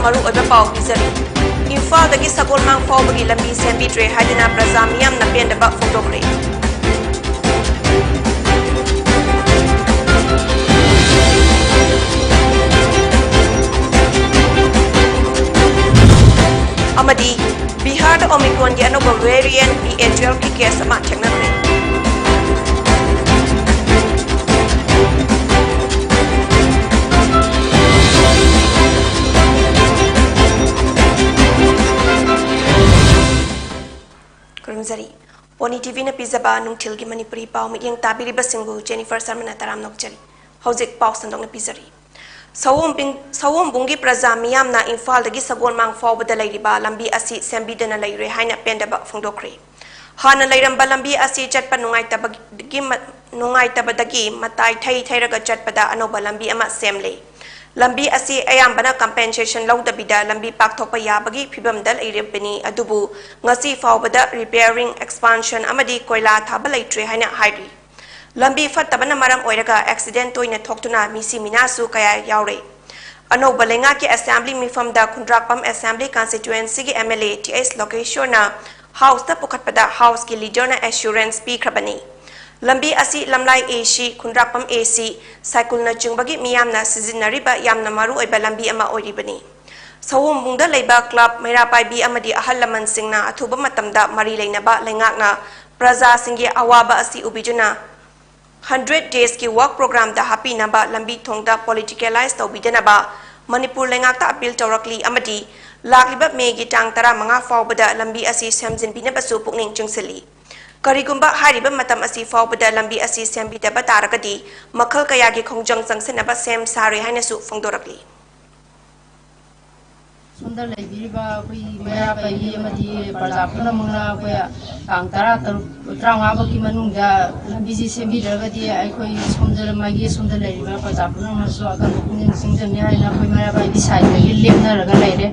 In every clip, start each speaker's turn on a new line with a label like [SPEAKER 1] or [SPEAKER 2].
[SPEAKER 1] maru oiba pau pizari Imphaldagi Sagolmang faubagi lambi sembidre haidina praja miyamna pendaba photokre Amadi Bihar da Omicron gi anoba variant BA12 ki case ama theknakre Kurumzari Poni TV na pizaba nungthil gi Manipuri pau mi yang tabiri basingbu Jennifer Sarmana taram nokchari Hojik pau sandong na pizari Sawom bungi praja miyamna Imphaldagi Sagolmang faubada leiriba lambi asi sembidana leire haina pendaba phongdokre Hana leiramba lambi asi chatpa nungaitabadagi matai thairaga chatpada anoba lambi ama semle lambi asi ayambana compensation laudabida lambi pakthokpa yabagi phibamda leirepani adubu ngasi faubada repairing expansion amadi koila thaba leitre haina hairi Lambi fattabana maram oiraga accident toina thoktuna misi minasu kaya yaure Anoba lenga ki assembly mifamda Kundrakpam assembly constituency ki MLA TS location na house ta pukhatpada house ki leader na assurance pi khrabani Lambi asi lamlai AC Kundrakpam AC cycle na jungbagi miyamna sizinariba yamna maru oiba lambi ama oiribani Sawum bungda leiba club Mairapai bi amadi ahal laman singna athuba matamda mari leinaba lengakna praja singgi awaba asi ubijuna 100 days ki work program da happy naba lambi thongda politicalize tawbidanaba Manipur lengakta appeal tawrakli amadi lakliba me gi tang tara manga faubada lambi asi samjin binabasu pukning chungsali karigumba hariba matam asi faubada lambi asi sambidaba taragadi makhal kaya gi khongjang changsenaba sem sare hainasu phongdorakli
[SPEAKER 2] Sundar leibiriba koi mera pai amadi parjapuna mungna koi kang tara tranga baki manungda bisi sembidagadi ai koi somjal magi sundar leiba parjapuna maso akan kuning singjam ya ina koi mera pai di side gi lemna raga leire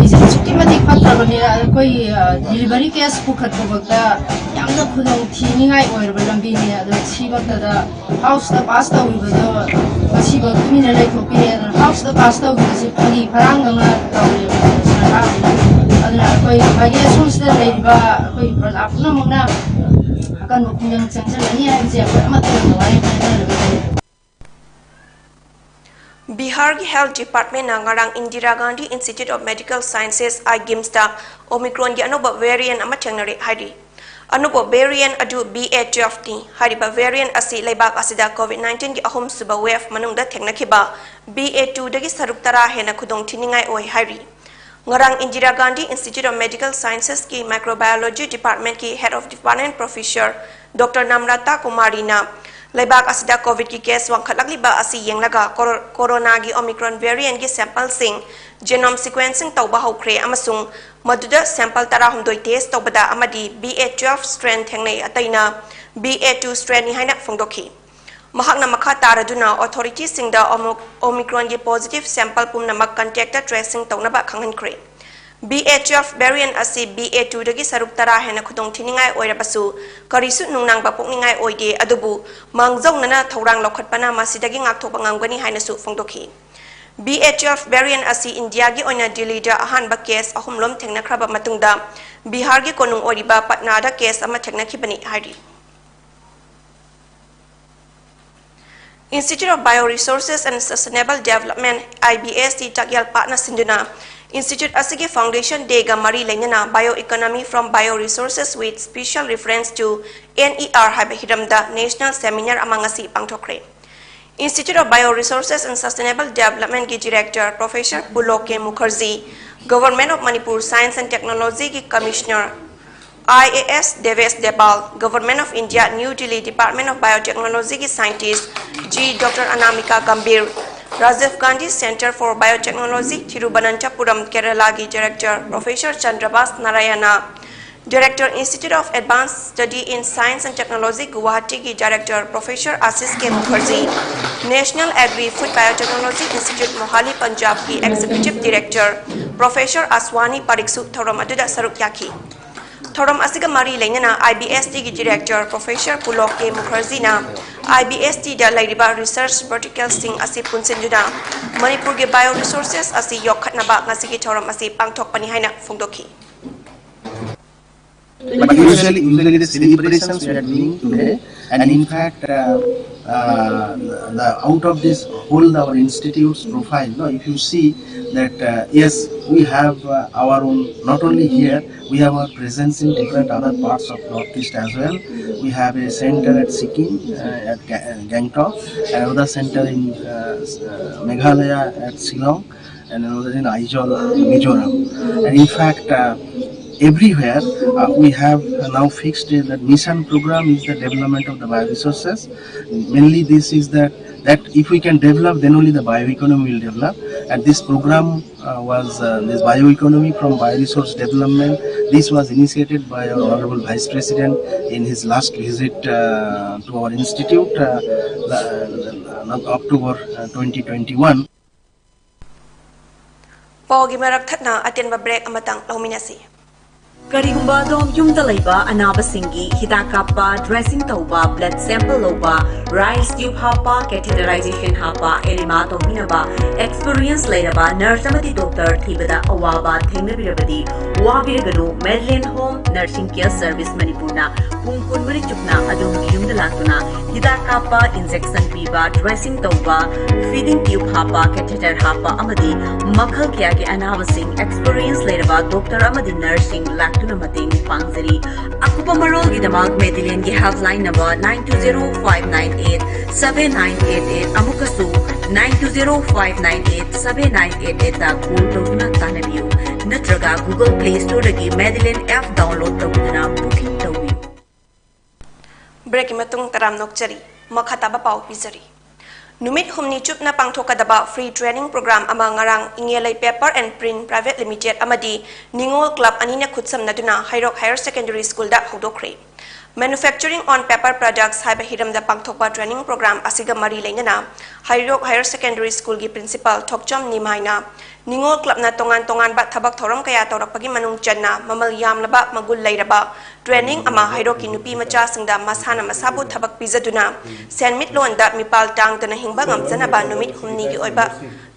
[SPEAKER 2] bisi chuti mati khatra bani koi delivery case pukhat bokta yamna khudong thiningai oirba lambi ni adu chibakta da house da pass ta uiba asiba kumina lai thopi house da pass ta uiba pagi paranganga tawle aduna koi bagi asumsta leiba koi apna mungna akan kuning changsalani ai je amata nawai
[SPEAKER 1] Bihar ki Health Department na ngarang Indira Gandhi Institute of Medical Sciences IGIMS ta Omicron gi anoba variant ama thengnare haidi anoba variant adu BA12 ni hariba variant asi leibak asida COVID-19 gi ahum suba wave manungda thengnakiba BA2 dagi saruk tara hena khudong thiningai oi hairi ngarang Indira Gandhi Institute of Medical Sciences ki Microbiology Department ki Head of Department Professor Dr. Namrata Kumari na Leibak asida COVID ki case wang khatlakliba asi yenglaga corona gi Omicron variant gi sample sing genome sequencing tawba hokre amasung maduda sample tara humdoi test tawbada amadi BA12 strain thengnei ataina BA2 strain ni haina phongdokhi mahakna makha taraduna authority singda Omicron gi positive sample pumnamak contact tracing tawnaba khanghankre BA12 variant asi BA2 dagi saruk tara hena khudong thiningai oirabasu karisu nungnang ba pokningai oide adubu mangjong nana thorang lokhatpana masidagi ngakthokpa ngamgani haina su phongdokhi BA12 variant asi India gi oina Delhi da ahan ba case ahumlom thengna khraba matungda Bihar gi konung oriba Patna da case ama thengna khibani hari Institute of Bioresources and Sustainable Development IBSD tagyal partner sinduna Institute Asigi Foundation Dega Mari Lenana Bioeconomy from Bioresources with special reference to NER Hiramda National Seminar Amangasi Pangtokre. Institute of Bioresources and Sustainable Development ki Director Professor Puloke Mukherjee, Government of Manipur Science and Technology ki Commissioner IAS Deves Debal, Government of India New Delhi Department of Biotechnology ki Scientist G. Dr. Anamika Gambhir, Rajiv Gandhi Center for Biotechnology, Thiruvananthapuram, Kerala ki Director Professor Chandrabas Narayana, Director Institute of Advanced Study in Science and Technology, Guwahati ki Director Professor Ashish K. Mukherjee, National Agri-Food Biotechnology Institute, Mohali, Punjab ki Executive Director Professor Aswani Pariksu Thoram aduda saruk yaki. Thoram asiga mari lainana IBST gi director Professor Pulok K Mukherjee na IBST da lairiba research vertical sing asi punsinjuna Manipur ge bioresources asi yokhatnaba ngasigi thoram asi pangthokpani haina phungdokhi.
[SPEAKER 3] But usually the celebrations we are doing today, and in fact, the out of this whole our institute's profile. No, if you see that yes, we have our own. Not only here, we have our presence in different other parts of Northeast as well. We have a center at Sikkim, at Gangtok, another center in Meghalaya at Shillong, and another in Aizawl, Mizoram. And in fact. Everywhere we have now fixed that mission program is the development of the bioresources. Mainly this is that if we can develop, then only the bioeconomy will develop. And this program was this bioeconomy from bioresource development. This was initiated by our Honorable Vice President in his last visit to our institute, October 2021.
[SPEAKER 1] Pawgi marak thatna atenba break amatang lauminasi.
[SPEAKER 4] Karigumba dom yumda laiba anabasingi hidak kappa dressing tauba blood sample loba rice tube hapa catheterization hapa enema tohinaba experience lairaba nurse amati doctor thibada awaba thengnabirabadi wabiraganu Medland Home Nursing Care Service Manipurna pungkun mari chukna adum yumda latuna hidak kappa injection piba dressing tauba feeding tube hapa catheter hapa amadi makhal kya ke anabasing experience lairaba doctor amadi nursing tuna mating pangzari akupa marol gi damag Medellin gi helpline number 9205987988 amukasu 9205987988 ta call tawna tanabiu natraga Google Play Store gi Medellin app download tawna booking tawi
[SPEAKER 1] break matung taram nokchari makhataba pau pizari Numit humni chupna pangthokadaba free training program ama ngarang ingelai paper and print private limited amadi Ningol club anina khutsamna duna Hairok Higher Secondary School da hodokre Manufacturing on paper products haiba hiramda pangthokpa training program asiga mari leinana Hairok Higher Secondary School gi principal Thokcham Nimaina Ningol club na tongan ba thabak thoram kaya tawrakpagi manung channa mamal yamlaba magul lairaba training ama Hairok ki nupi macha singda masana masabu thabak pizaduna senmit londa mipal tang tana hingba ngamjana ba numit humni gi oiba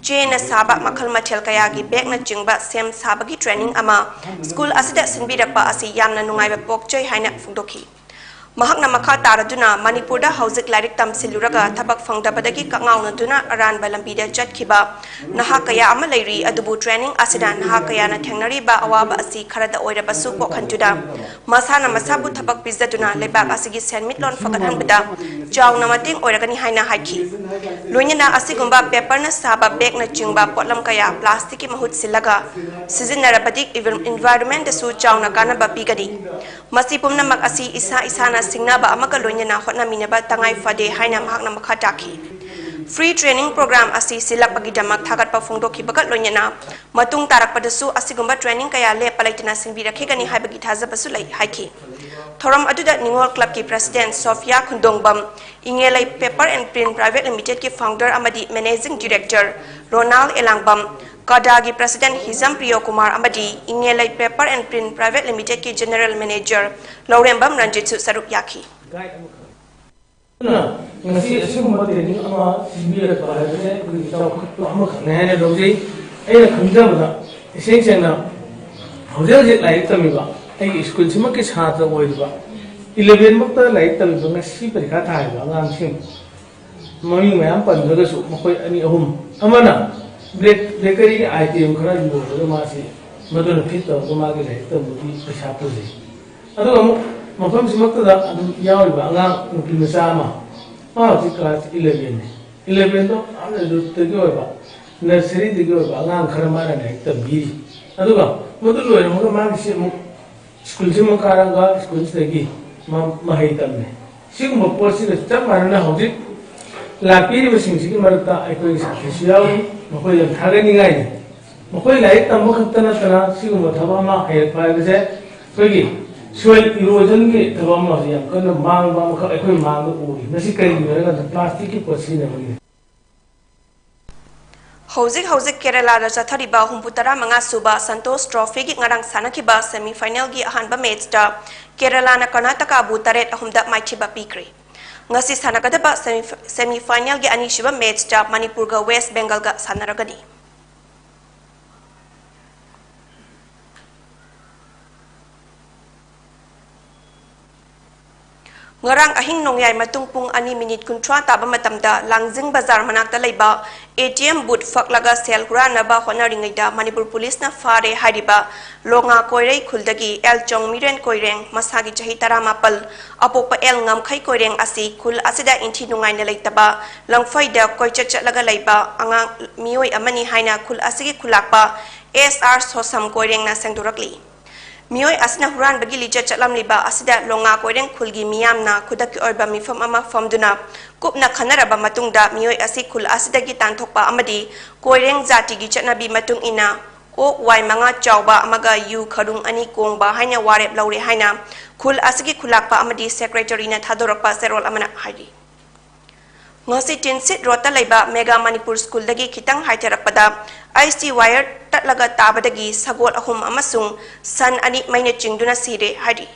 [SPEAKER 1] Chena saba makhal mathel kaya gi bag na jingba sem sabagi training ama school asida sinbirakpa asi yamna nungaiba pokchoi haina phungdokhi Mahakna makha taraduna Manipurda hauzik lairik tamsiluraga thabak phangdabadagi kangauna duna aran balambida chatkhiba naha kaya ama lairi adubu training asida naha kaya na thengnari ba awaba asi kharada oirabasu pokhantuda masana masabu thabak pizaduna lebak asigi senmitlon fakathanbada chawna mating oiragani haina haiki loinana asigumba paper na saba bag na chingba potlam kaya plastic ki mahut silaga sizinarabadik environment su chawna kana ba pigadi masipumna mak asi isa isana singnaba amaka loinana hotna minaba tangai fade haina mahakna makha takhi free training program asi silapagi damak thagat pa phungdokhi bagat loinana matung tarakpadasu asigumba training kaya le palaitina sinbi rakhegani haibagi thajabasu lai haiki Thoram aduda Ningol Club ki President Sofia Khundongbam Ingelai Paper and Print Private Limited ki founder amadi Managing Director Ronald Elangbam Kadagi President Hizam Priyo Kumar amadi Ingelai Paper and Print Private Limited ki General Manager Laurembam Ranjitsu Saruk Yaki
[SPEAKER 5] ngasi asigumba training ama sibira parade ku taw khutto ama khane dawji ai khunjabada essential hojel lai tamiba ai school sima ke chhatra oiba 11 makta lai tamiba ngasi parikha thaiba ngam sim mami mayam pandaga su makoi ani ahum amana bakery item khara yubo ma si maduna fit to ma ge lai tamudi pasha puje adu mafam simakta da yawiba angang nupi macha ma ji class 11 to amna do tege oiba nursery tege oiba angang khara mara nei tambiri aduga modu loire mo ma si mo school se mo karanga school tegi ma hai tamne sigum posi da cham marana hoji lapiri basing sigi marta aikoi sa khisiyaw mo ko yam thagani ngai mo ko lai tam mo khatana tana sigum thaba ma hai pa ge kogi soil erosion ki thaba ma yam kana mang ba ma aikoi mang uri nasi kai ni ga plastic ki posi ne
[SPEAKER 1] Hauzik Kerala da chathariba humputara manga suba Santosh Trophy gi ngarang sanakiba semi final gi ahanba match da Kerala na Karnataka bu taret ahumda maichiba pikri. Ngasi sanakadaba semi final gi anishiba match da Manipur ga West Bengal ga sanaragani. Ngarang ahing nongyay matungpung 2 minute kuntra taba matamda Langjing Bazar manakta laiba ATM booth faklaga sel grana ba honaringay da Manipur Police na fare hariba longa koirei khuldagi El Chong Miren koireng masagi chahi 18 apokpa El ngamkhai koireng asi khul asida inthi nungay na laitaba langfaida koichatlaga laiba angang mioi amani haina khul asigi khulakpa SR Sosam koireng na sengdurakli Mioi asna huran bagi lija chatlam liba asida longa koireng khulgi miyam na khudaki orba mifam ama famduna kupna khanaraba matungda mioi asi khul asida gi tanthokpa amadi koireng jati gi chatnabi matung ina o wai manga chawba amaga yu kharung ani kongba haina warep laure haina khul asigi khulakpa amadi secretary na thadorakpa serol amana haidi ngasi tinsit rota laiba Mega Manipur School dagi kitang haiterakpada IC wire tatlaga tabadagi sagol ahum amasung san ani maina chingduna sire hari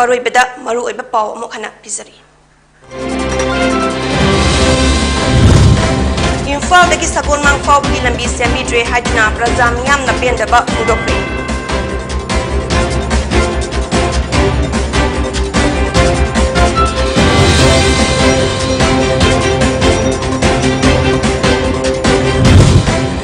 [SPEAKER 1] Aroibada maru oiba paw amuk hana pizari Imphal dagi sagon mang faw bagi lambi semi dre hadina praja miyam na pendaba udokre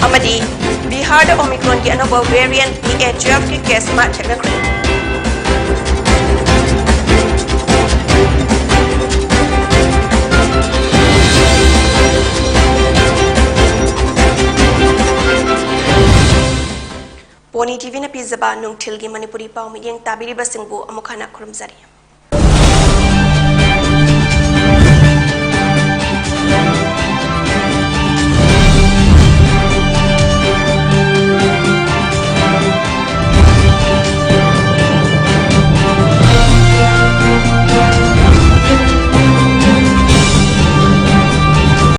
[SPEAKER 1] amadi Bihar da Omicron gi anaba variant BA12 ke case ma theknakre Poni TV na pizaba nung tilgi Manipuri pau midiyang tabiri basingbu amukhana kurumzari